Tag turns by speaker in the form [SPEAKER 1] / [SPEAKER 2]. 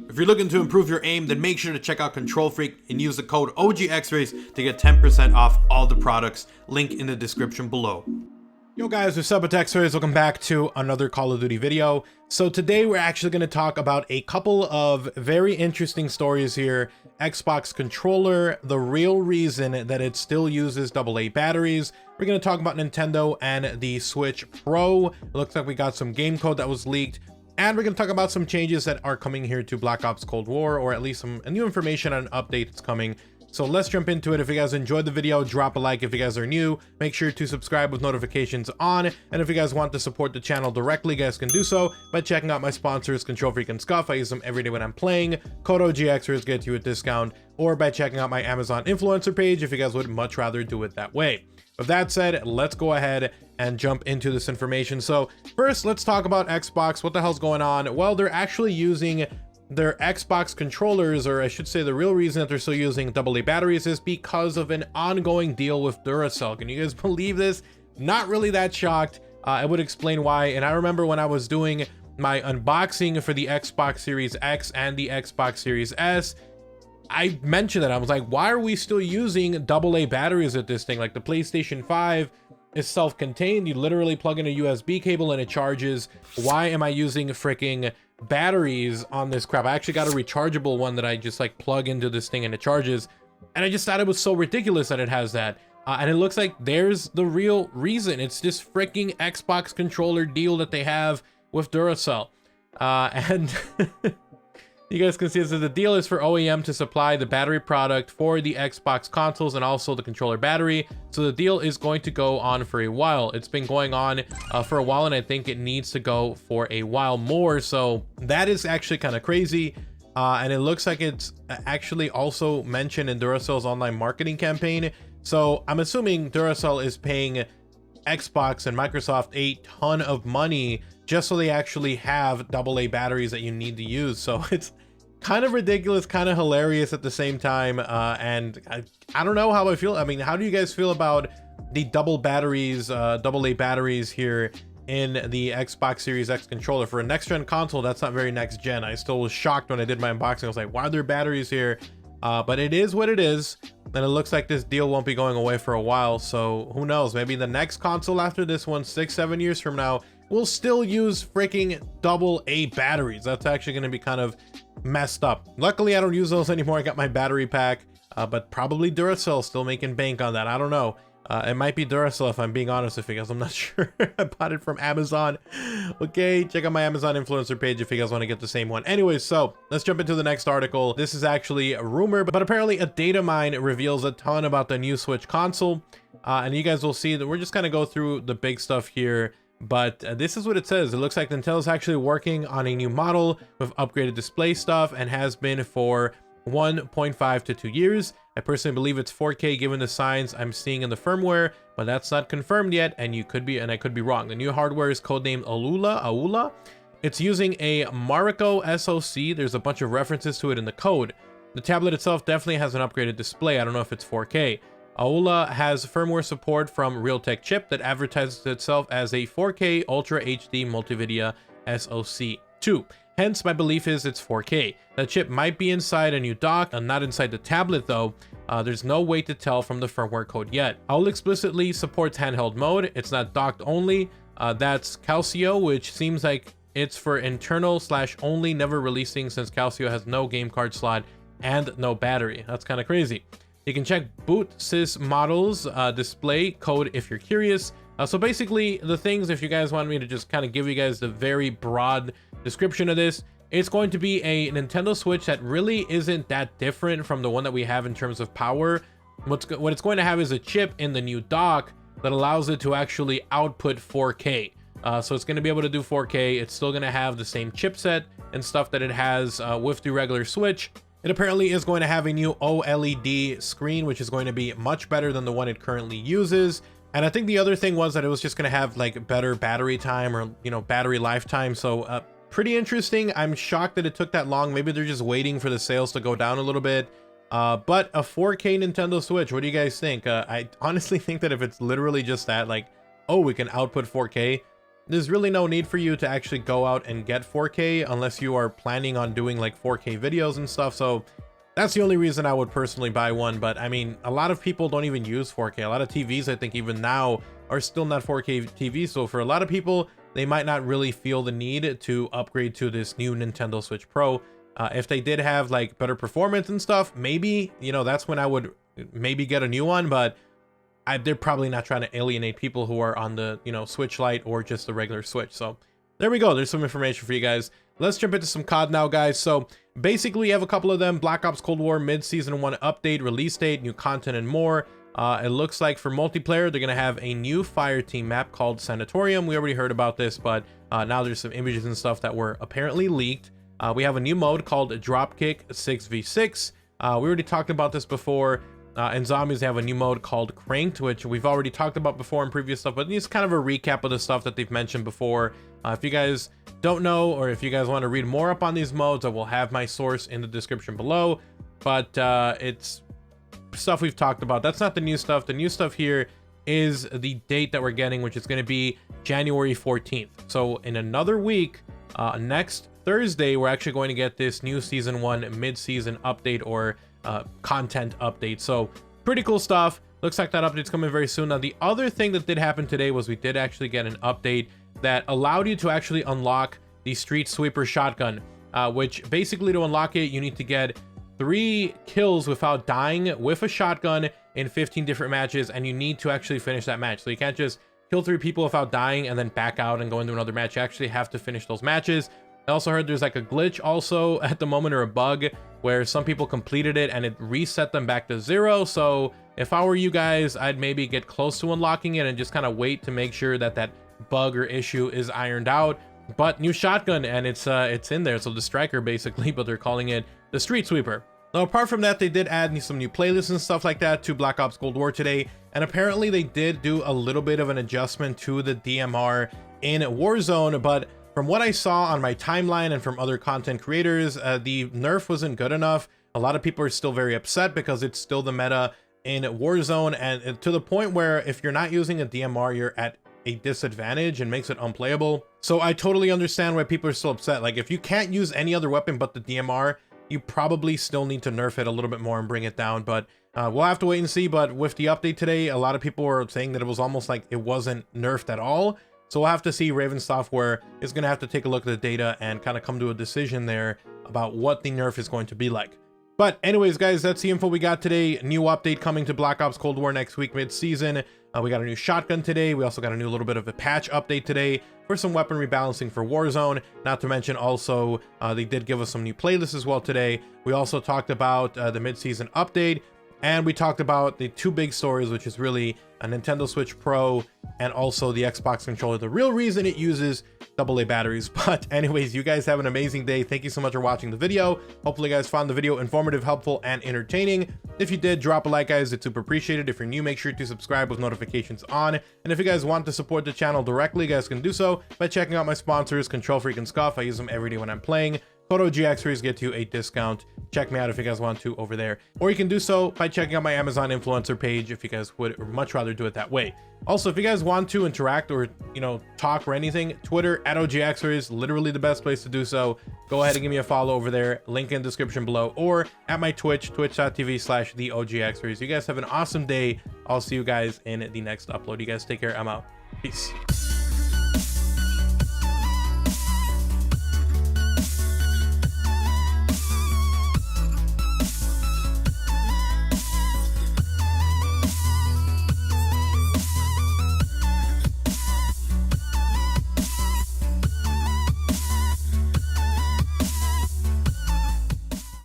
[SPEAKER 1] If you're looking to improve your aim, then make sure to check out Control Freak and use the code OGXRAYZ to get 10% off all the products. Link in the description below.
[SPEAKER 2] Yo guys, what's up? It's XRAYZ. Welcome back to another Call of Duty video. So today we're actually going to talk about a couple of very interesting stories here. Xbox controller, the real reason that it still uses AA batteries. We're going to talk about Nintendo and the Switch Pro. It looks like we got some game code that was leaked. And we're going to talk about some changes that are coming here to Black Ops Cold War, or at least some new information on an update that's coming. So let's jump into it. If you guys enjoyed the video, drop a like. If you guys are new, make sure to subscribe with notifications on. And if you guys want to support the channel directly, you guys can do so by checking out my sponsors, Control Freak and Scuff. I use them every day when I'm playing. Code OGXRAYZ gets you a discount, or by checking out my Amazon influencer page if you guys would much rather do it that way. With that said, let's go ahead and jump into this information. So first, let's talk about Xbox. What the hell's going on? Well, they're actually using their Xbox controllers, or I should say the real reason that they're still using AA batteries is because of an ongoing deal with Duracell. Can you guys believe this? Not really that shocked. I would explain why. And I remember when I was doing my unboxing for the Xbox Series X and the Xbox Series S, I mentioned that I was like, why are we still using AA batteries at this thing? Like, the PlayStation 5 is self-contained. You literally plug in a USB cable and it charges. Why am I using freaking batteries on this crap? I actually got a rechargeable one that I just like plug into this thing and it charges. And I just thought it was so ridiculous that it has that. And it looks like there's the real reason. It's this freaking Xbox controller deal that they have with Duracell. And you guys can see this. The deal is for OEM to supply the battery product for the Xbox consoles and also the controller battery. So the deal is going to go on for a while. It's been going on for a while, and I think it needs to go for a while more. So that is actually kind of crazy. And it looks like it's actually also mentioned in Duracell's online marketing campaign. So I'm assuming Duracell is paying Xbox and Microsoft a ton of money just so they actually have AA batteries that you need to use. So it's kind of ridiculous, kind of hilarious at the same time. And I don't know how I feel. I mean, how do you guys feel about the AA batteries here in the Xbox Series X controller? For a next gen console, that's not very next gen. I still was shocked when I did my unboxing. I was like, why are there batteries here? But it is what it is. And it looks like this deal won't be going away for a while. So who knows? Maybe the next console after this one, 6-7 years from now, we'll still use freaking AA batteries. That's actually going to be kind of messed up. Luckily, I don't use those anymore. I got my battery pack, but probably Duracell still making bank on that. I don't know. It might be Duracell if I'm being honest with you guys. I'm not sure. I bought it from Amazon. Okay, check out my Amazon influencer page if you guys want to get the same one. Anyways, so let's jump into the next article. This is actually a rumor, but apparently a data mine reveals a ton about the new Switch console. And you guys will see that we're just going to go through the big stuff here. But this is what it says. It looks like Nintendo's actually working on a new model with upgraded display stuff and has been for 1.5 to 2 years. I personally believe it's 4K given the signs I'm seeing in the firmware, but that's not confirmed yet, and I could be wrong. The new hardware is codenamed Aula. It's using a Mariko SoC. There's a bunch of references to it in the code. The tablet itself definitely has an upgraded display. I don't know if it's 4K. Aula has firmware support from Realtek chip that advertises itself as a 4K Ultra HD Multimedia SoC 2. Hence, my belief is it's 4K. That chip might be inside a new dock, not inside the tablet though. There's no way to tell from the firmware code yet. Aula explicitly supports handheld mode. It's not docked only. That's Calcio, which seems like it's for internal/only, never releasing since Calcio has no game card slot and no battery. That's kind of crazy. You can check boot sys models display code if you're curious. So basically the things, if you guys want me to just kind of give you guys the very broad description of this, it's going to be a Nintendo Switch that really isn't that different from the one that we have in terms of power. What it's going to have is a chip in the new dock that allows it to actually output 4K. So it's going to be able to do 4K. It's still going to have the same chipset and stuff that it has with the regular Switch. It apparently is going to have a new OLED screen, which is going to be much better than the one it currently uses. And I think the other thing was that it was just going to have like better battery time, or, you know, battery lifetime. So pretty interesting. I'm shocked that it took that long. Maybe they're just waiting for the sales to go down a little bit. But a 4K Nintendo Switch, what do you guys think? I honestly think that if it's literally just that, like, oh, we can output 4K, there's really no need for you to actually go out and get 4K unless you are planning on doing like 4K videos and stuff. So that's the only reason I would personally buy one. But I mean, a lot of people don't even use 4K. A lot of TVs, I think even now, are still not 4K TVs. So for a lot of people, they might not really feel the need to upgrade to this new Nintendo Switch Pro. If they did have like better performance and stuff, maybe, you know, that's when I would maybe get a new one. But they're probably not trying to alienate people who are on the, you know, Switch Lite or just the regular Switch. So there we go. There's some information for you guys. Let's jump into some COD now, guys. So basically, you have a couple of them: Black Ops Cold War mid-season 1 update, release date, new content, and more. It looks like for multiplayer, they're gonna have a new fire team map called Sanatorium. We already heard about this, but now there's some images and stuff that were apparently leaked. We have a new mode called Dropkick 6v6. We already talked about this before. In Zombies, they have a new mode called Cranked, which we've already talked about before in previous stuff, but it's kind of a recap of the stuff that they've mentioned before. If you guys don't know, or if you guys want to read more up on these modes, I will have my source in the description below. But it's stuff we've talked about. That's not the new stuff. The new stuff here is the date that we're getting, which is going to be January 14th. So in another week, next Thursday, we're actually going to get this new season 1 mid-season update, or content update. So pretty cool stuff. Looks like that update's coming very soon. Now, the other thing that did happen today was we did actually get an update that allowed you to actually unlock the Streetsweeper shotgun, which basically, to unlock it, you need to get 3 kills without dying with a shotgun in 15 different matches, and you need to actually finish that match. So you can't just kill 3 people without dying and then back out and go into another match. You actually have to finish those matches. I also heard there's like a glitch also at the moment, or a bug, where some people completed it and it reset them back to 0. So if I were you guys, I'd maybe get close to unlocking it and just kind of wait to make sure that that bug or issue is ironed out. But new shotgun, and it's in there. So the striker basically, but they're calling it the Streetsweeper. Now, apart from that, they did add some new playlists and stuff like that to Black Ops Cold War today. And apparently they did do a little bit of an adjustment to the DMR in Warzone, but from what I saw on my timeline and from other content creators, the nerf wasn't good enough. A lot of people are still very upset because it's still the meta in Warzone, and to the point where if you're not using a DMR, you're at a disadvantage and makes it unplayable. So I totally understand why people are still upset. Like, if you can't use any other weapon but the DMR, you probably still need to nerf it a little bit more and bring it down. But we'll have to wait and see. But with the update today, a lot of people were saying that it was almost like it wasn't nerfed at all. So we'll have to see. Raven Software is going to have to take a look at the data and kind of come to a decision there about what the nerf is going to be like. But anyways, guys, that's the info we got today. New update coming to Black Ops Cold War next week, mid-season. We got a new shotgun today. We also got a new little bit of a patch update today for some weapon rebalancing for Warzone. Not to mention also, they did give us some new playlists as well today. We also talked about the mid-season update. And we talked about the 2 big stories, which is really a Nintendo Switch Pro and also the Xbox controller. The real reason it uses AA batteries. But anyways, you guys have an amazing day. Thank you so much for watching the video. Hopefully you guys found the video informative, helpful, and entertaining. If you did, drop a like, guys. It's super appreciated. If you're new, make sure to subscribe with notifications on. And if you guys want to support the channel directly, you guys can do so by checking out my sponsors, Control Freak and Scuff. I use them every day when I'm playing. Code OGXRAYZ get you a discount. Check me out if you guys want to over there. Or you can do so by checking out my Amazon influencer page if you guys would much rather do it that way. Also, if you guys want to interact or, you know, talk or anything, Twitter at OGXRAYZ, literally the best place to do so. Go ahead and give me a follow over there. Link in the description below, or at my Twitch, twitch.tv/theOGXRAYZ. You guys have an awesome day. I'll see you guys in the next upload. You guys take care. I'm out. Peace.